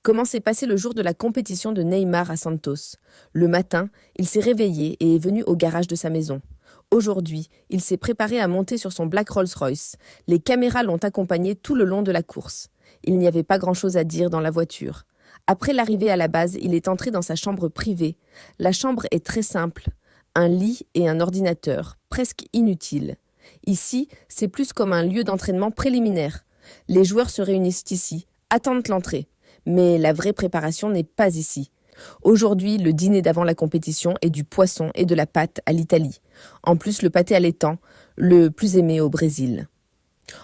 Comment s'est passé le jour de la compétition de Neymar à Santos? Le matin, il s'est réveillé et est venu au garage de sa maison. Aujourd'hui, il s'est préparé à monter sur son Black Rolls-Royce. Les caméras l'ont accompagné tout le long de la course. Il n'y avait pas grand-chose à dire dans la voiture. Après l'arrivée à la base, il est entré dans sa chambre privée. La chambre est très simple. Un lit et un ordinateur, presque inutiles. Ici, c'est plus comme un lieu d'entraînement préliminaire. Les joueurs se réunissent ici, attendent l'entrée. Mais la vraie préparation n'est pas ici. Aujourd'hui, le dîner d'avant la compétition est du poisson et de la pâte à l'Italie. En plus, le pâté allaitant, le plus aimé au Brésil.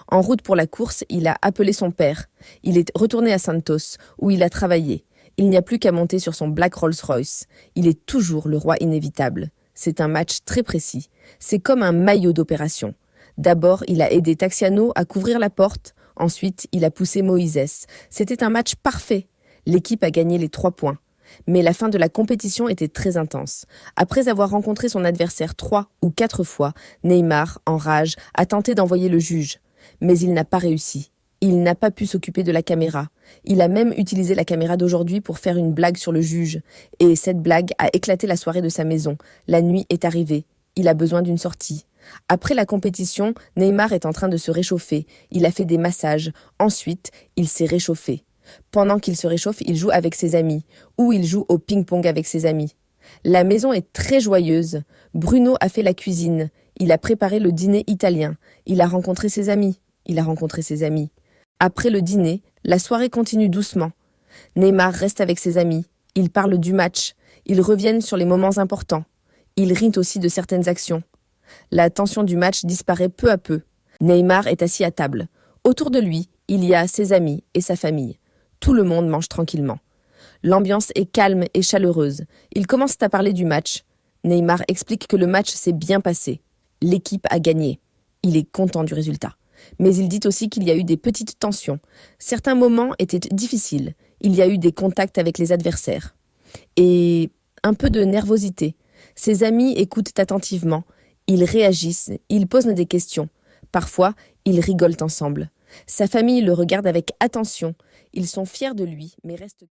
En route pour la course, il a appelé son père. Il est retourné à Santos, où il a travaillé. Il n'y a plus qu'à monter sur son Black Rolls-Royce. Il est toujours le roi inévitable. C'est un match très précis. C'est comme un maillot d'opération. D'abord, il a aidé Taxiano à couvrir la porte. Ensuite, il a poussé Moïse. C'était un match parfait. L'équipe a gagné les 3 points. Mais la fin de la compétition était très intense. Après avoir rencontré son adversaire 3 ou 4 fois, Neymar, en rage, a tenté d'envoyer le juge. Mais il n'a pas réussi. Il n'a pas pu s'occuper de la caméra. Il a même utilisé la caméra d'aujourd'hui pour faire une blague sur le juge. Et cette blague a éclaté la soirée de sa maison. La nuit est arrivée. Il a besoin d'une sortie. Après la compétition, Neymar est en train de se réchauffer. Il a fait des massages. Ensuite, il s'est réchauffé. Pendant qu'il se réchauffe, il joue avec ses amis. Ou il joue au ping-pong avec ses amis. La maison est très joyeuse. Bruno a fait la cuisine. Il a préparé le dîner italien. Il a rencontré ses amis. Après le dîner, la soirée continue doucement. Neymar reste avec ses amis. Ils parlent du match. Ils reviennent sur les moments importants. Ils rient aussi de certaines actions. La tension du match disparaît peu à peu. Neymar est assis à table. Autour de lui, il y a ses amis et sa famille. Tout le monde mange tranquillement. L'ambiance est calme et chaleureuse. Ils commencent à parler du match. Neymar explique que le match s'est bien passé. L'équipe a gagné. Il est content du résultat. Mais il dit aussi qu'il y a eu des petites tensions. Certains moments étaient difficiles. Il y a eu des contacts avec les adversaires. Et un peu de nervosité. Ses amis écoutent attentivement. Ils réagissent, ils posent des questions. Parfois, ils rigolent ensemble. Sa famille le regarde avec attention. Ils sont fiers de lui, mais restent